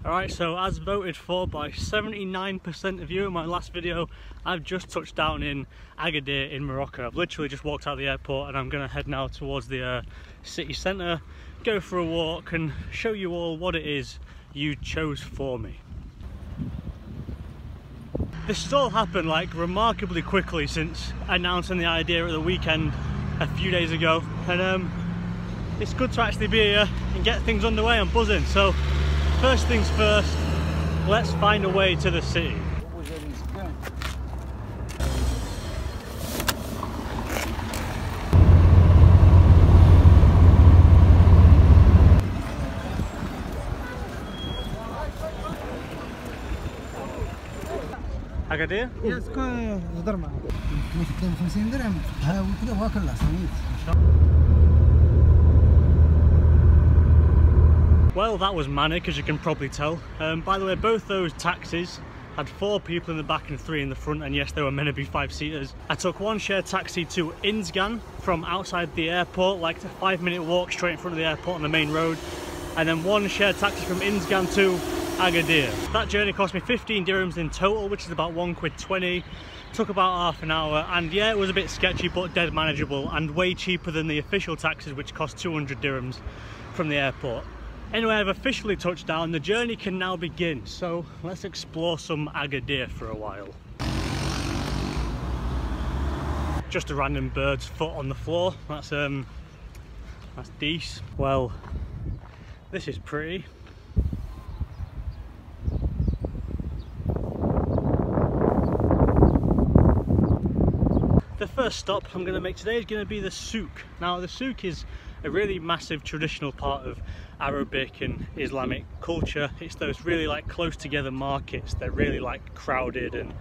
Alright, so as voted for by 79% of you in my last video, I've just touched down in Agadir in Morocco. I've literally just walked out of the airport and I'm going to head now towards the city centre, go for a walk and show you all what it is you chose for me. This has all happened like remarkably quickly since announcing the idea at the weekend a few days ago, and it's good to actually be here and get things underway. I'm buzzing. So first things first, let's find a way to the city. Agadir? Yes, غدر معاه. 52 درهم. ها وكذا واكل صميت. Well, that was manic, as you can probably tell. By the way, both those taxis had 4 people in the back and 3 in the front, and yes, they were meant to be 5-seaters. I took one shared taxi to Inzgan from outside the airport, like a 5-minute walk straight in front of the airport on the main road, and then one shared taxi from Inzgan to Agadir. That journey cost me 15 dirhams in total, which is about £1.20. Took about half an hour, and yeah, it was a bit sketchy but dead manageable and way cheaper than the official taxis, which cost 200 dirhams from the airport. Anyway, I've officially touched down. The journey can now begin, so let's explore some Agadir for a while. Just a random bird's foot on the floor. That's decent. Well, this is pretty. The first stop I'm going to make today is going to be the souk. Now, the souk is a really massive traditional part of Arabic and Islamic culture. It's those really like close together markets. They're really like crowded and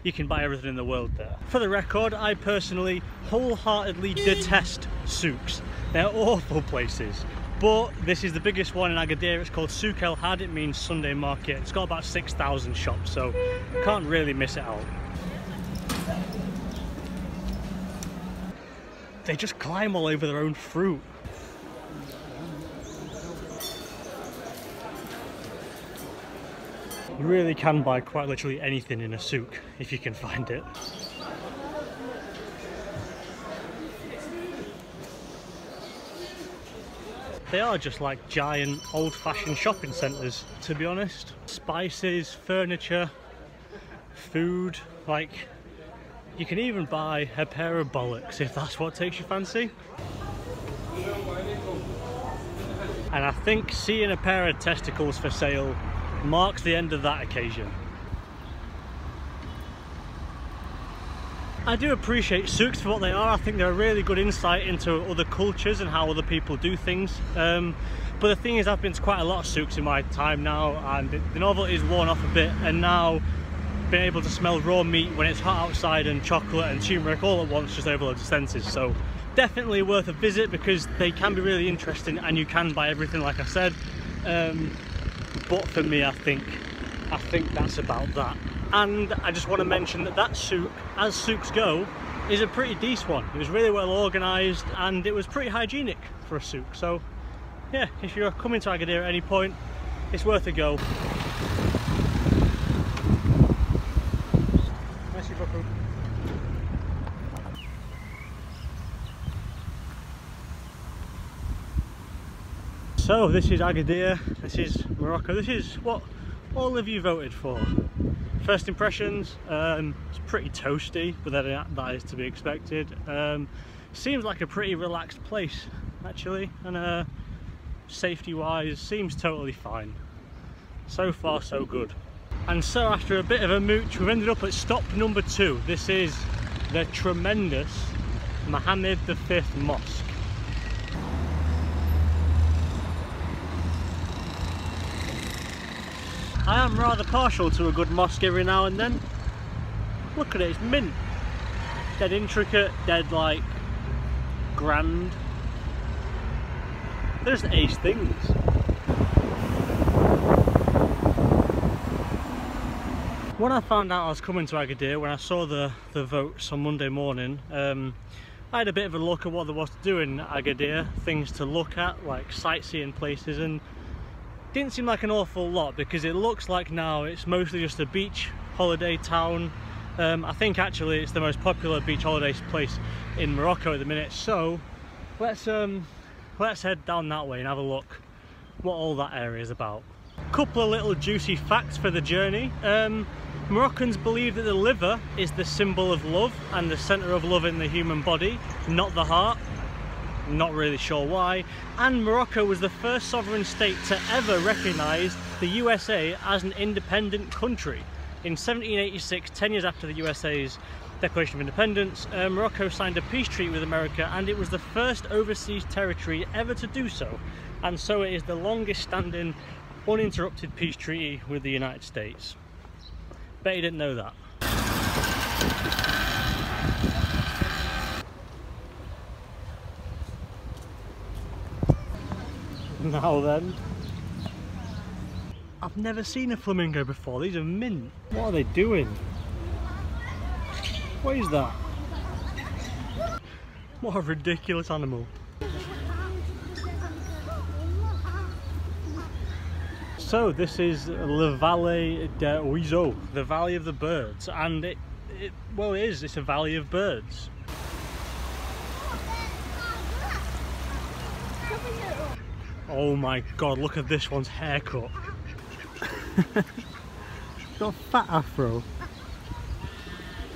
you can buy everything in the world there. For the record, I personally wholeheartedly detest souks. They're awful places. But this is the biggest one in Agadir. It's called Souk El Had. It means Sunday market. It's got about 6,000 shops, so can't really miss it out. They just climb all over their own fruit. You really can buy quite literally anything in a souk if you can find it. They are just like giant old-fashioned shopping centres, to be honest. Spices, furniture, food, like you can even buy a pair of bollocks if that's what takes your fancy. And I think seeing a pair of testicles for sale marks the end of that occasion. I do appreciate souks for what they are. I think they're a really good insight into other cultures and how other people do things. But the thing is, I've been to quite a lot of souks in my time now, and the novelty is worn off a bit, and now being able to smell raw meat when it's hot outside and chocolate and turmeric all at once just overloads the senses. So definitely worth a visit because they can be really interesting and you can buy everything like I said. But for me, I think that's about that. And I just want to mention that souk, as souks go, is a pretty decent one. It was really well organised and it was pretty hygienic for a souk. So yeah, if you're coming to Agadir at any point, it's worth a go. So this is Agadir, this is Morocco, this is what all of you voted for. First impressions, it's pretty toasty, but that is to be expected. Seems like a pretty relaxed place actually, and safety wise seems totally fine. So far so good. And so after a bit of a mooch, we've ended up at stop number 2. This is the tremendous Mohammed V Mosque. I am rather partial to a good mosque every now and then. Look at it, it's mint. Dead intricate, dead like grand. There's ace things. When I found out I was coming to Agadir, when I saw the votes on Monday morning, I had a bit of a look at what there was to do in Agadir, things to look at, like sightseeing places, and Didn't seem like an awful lot because it looks like now it's mostly just a beach holiday town. I think actually it's the most popular beach holiday place in Morocco at the minute, so let's head down that way and have a look what all that area is about. Couple of little juicy facts for the journey. Moroccans believe that the liver is the symbol of love and the centre of love in the human body, not the heart. Not really sure why. And Morocco was the first sovereign state to ever recognise the USA as an independent country. In 1786, 10 years after the USA's Declaration of Independence, Morocco signed a peace treaty with America, and it was the first overseas territory ever to do so. And so it is the longest standing uninterrupted peace treaty with the United States. Bet you didn't know that. Now then, I've never seen a flamingo before. These are mint. What are they doing? What is that? What a ridiculous animal. So this is Le Vallée des Oiseaux, the Valley of the Birds, and it's a valley of birds. Oh my god, look at this one's haircut. Got a fat afro.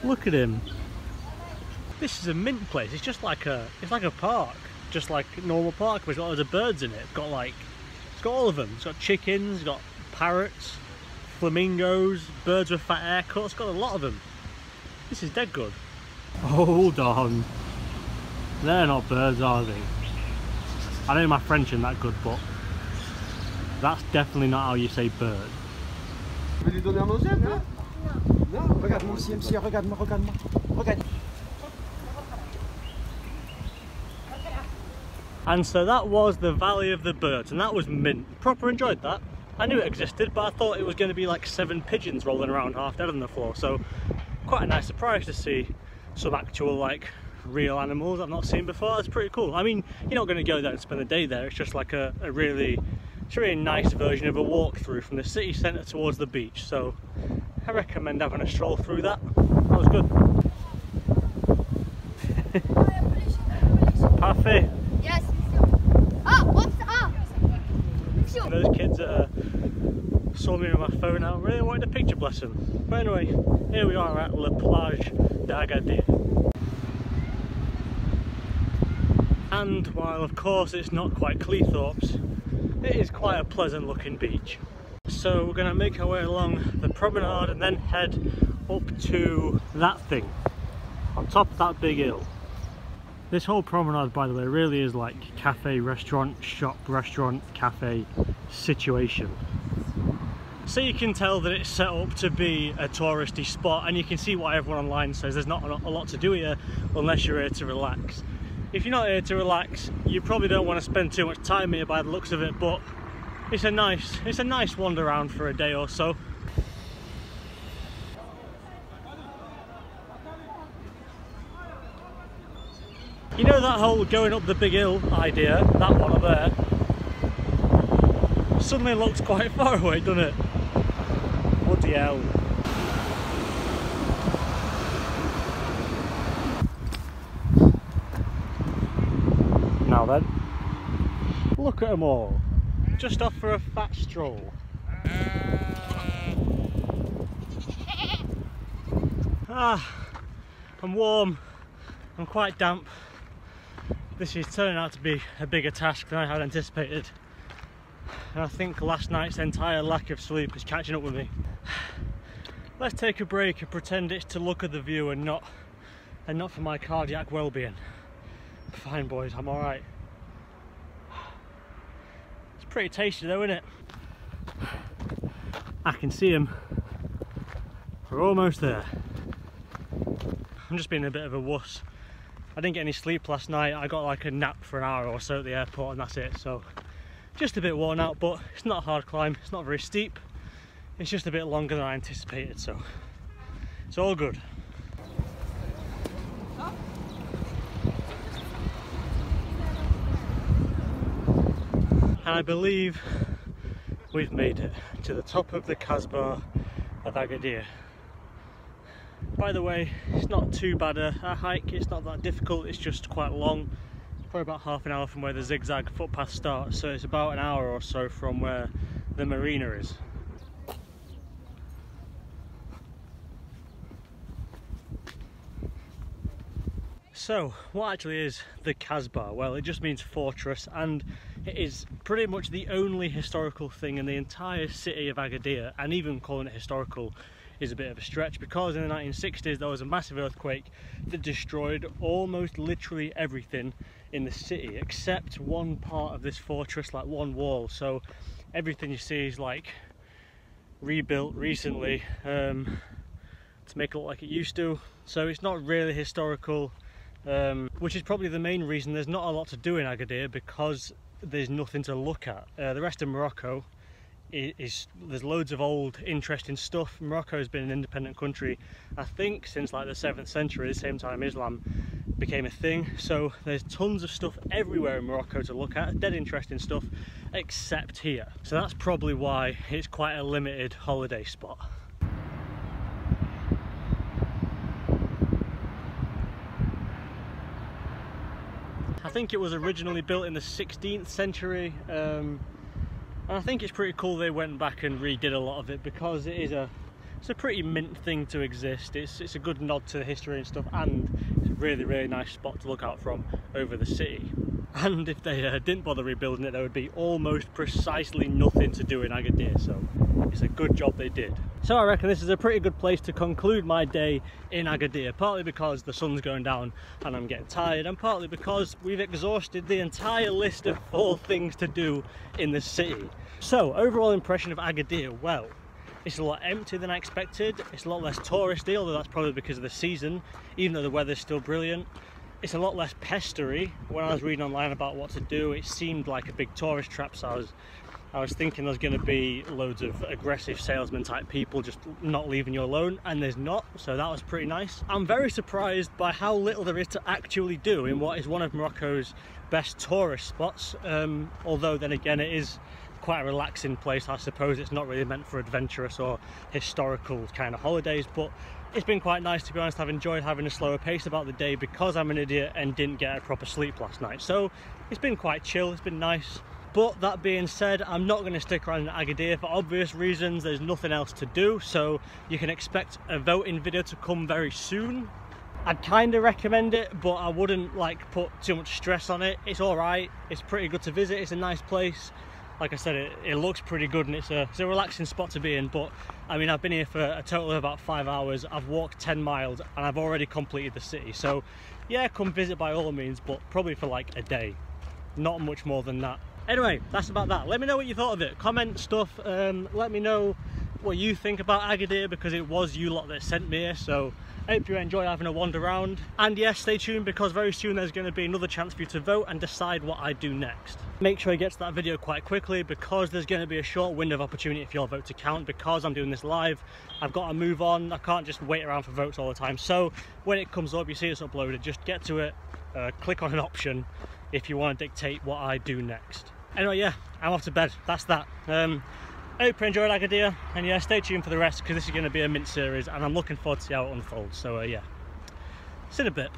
Look at him. This is a mint place. It's just like it's like a park, just like a normal park, but it's got loads of birds in it. It's got all of them. It's got chickens, it's got parrots, flamingos, birds with fat haircuts. It's got a lot of them. This is dead good. Hold on. They're not birds, are they? I know my French isn't that good, but that's definitely not how you say bird. Tu veux lui donner à manger un peu? Non. Regarde-moi aussi, MC, regarde-moi, regarde-moi. Regarde. And so that was the Valley of the Birds, and that was mint. Proper enjoyed that. I knew it existed, but I thought it was going to be like 7 pigeons rolling around half dead on the floor, so quite a nice surprise to see some actual like real animals I've not seen before. That's pretty cool. I mean, you're not going to go there and spend the day there. It's just like it's a really nice version of a walkthrough from the city centre towards the beach, so I recommend having a stroll through that. That was good. Parfait. Yes. Ah, what's up? Those kids saw me with my phone out, really wanted a picture, bless them. But anyway, here we are at La Plage d'Agadir. And while of course it's not quite Cleethorpes, it is quite a pleasant looking beach. So we're going to make our way along the promenade and then head up to that thing on top of that big hill. This whole promenade, by the way, really is like cafe, restaurant, shop, restaurant, cafe situation. So you can tell that it's set up to be a touristy spot, and you can see why everyone online says there's not a lot to do here unless you're here to relax. If you're not here to relax, you probably don't want to spend too much time here by the looks of it, but it's a nice wander around for a day or so. You know that whole going up the big hill idea, that one up there, suddenly looks quite far away, doesn't it? Bloody hell. Now then, look at them all, just off for a fat stroll. I'm warm, I'm quite damp. This is turning out to be a bigger task than I had anticipated, and I think last night's entire lack of sleep is catching up with me. Let's take a break and pretend it's to look at the view and not for my cardiac well-being. Fine boys, I'm alright. It's pretty tasty though, isn't it? I can see them. We're almost there. I'm just being a bit of a wuss. I didn't get any sleep last night. I got like a nap for an hour or so at the airport and that's it. So just a bit worn out, but it's not a hard climb. It's not very steep. It's just a bit longer than I anticipated, so it's all good. And I believe we've made it to the top of the Kasbah of Agadir. By the way, it's not too bad a hike, it's not that difficult, it's just quite long. Probably about half an hour from where the zigzag footpath starts, so it's about an hour or so from where the marina is. So, what actually is the Kasbah? Well, it just means fortress, and it is pretty much the only historical thing in the entire city of Agadir, and even calling it historical is a bit of a stretch, because in the 1960s there was a massive earthquake that destroyed almost literally everything in the city except one part of this fortress, like one wall. So everything you see is like rebuilt recently to make it look like it used to, so it's not really historical. Which is probably the main reason there's not a lot to do in Agadir, because there's nothing to look at. The rest of Morocco there's loads of old interesting stuff. Morocco has been an independent country, I think, since like the 7th century, the same time Islam became a thing. So there's tons of stuff everywhere in Morocco to look at, dead interesting stuff, except here. So that's probably why it's quite a limited holiday spot. I think it was originally built in the 16th century, and I think it's pretty cool they went back and redid a lot of it, because it's a pretty mint thing to exist. It's a good nod to the history and stuff, and it's a really nice spot to look out from over the city. And if they didn't bother rebuilding it, there would be almost precisely nothing to do in Agadir, so it's a good job they did. So I reckon this is a pretty good place to conclude my day in Agadir, partly because the sun's going down and I'm getting tired, and partly because we've exhausted the entire list of 4 things to do in the city. So overall impression of Agadir, well, it's a lot emptier than I expected. It's a lot less touristy, although that's probably because of the season, even though the weather's still brilliant. It's a lot less pestery. When I was reading online about what to do, it seemed like a big tourist trap, so I was thinking there's going to be loads of aggressive salesman type people just not leaving you alone, and there's not, so that was pretty nice. I'm very surprised by how little there is to actually do in what is one of Morocco's best tourist spots, although then again it is quite a relaxing place. I suppose it's not really meant for adventurous or historical kind of holidays, but it's been quite nice, to be honest. I've enjoyed having a slower pace about the day because I'm an idiot and didn't get a proper sleep last night, so it's been quite chill, it's been nice. But that being said, I'm not going to stick around in Agadir for obvious reasons. There's nothing else to do, so you can expect a voting video to come very soon. I'd kind of recommend it, but I wouldn't like put too much stress on it. It's alright, it's pretty good to visit, it's a nice place. Like I said, it looks pretty good, and it's a relaxing spot to be in. But I mean, I've been here for a total of about 5 hours. I've walked 10 miles and I've already completed the city. So yeah, come visit by all means, but probably for like a day, not much more than that. Anyway, that's about that. Let me know what you thought of it. Comment stuff. Let me know what you think about Agadir, because it was you lot that sent me here. So I hope you enjoy having a wander around. And yes, stay tuned, because very soon there's going to be another chance for you to vote and decide what I do next. Make sure you get to that video quite quickly, because there's going to be a short window of opportunity for your vote to count. Because I'm doing this live, I've got to move on. I can't just wait around for votes all the time. So when it comes up, you see it's uploaded, just get to it, click on an option if you want to dictate what I do next. Anyway, yeah, I'm off to bed. That's that. I hope you enjoyed Agadir, and yeah, stay tuned for the rest, because this is going to be a mint series and I'm looking forward to see how it unfolds. So yeah, see you in a bit.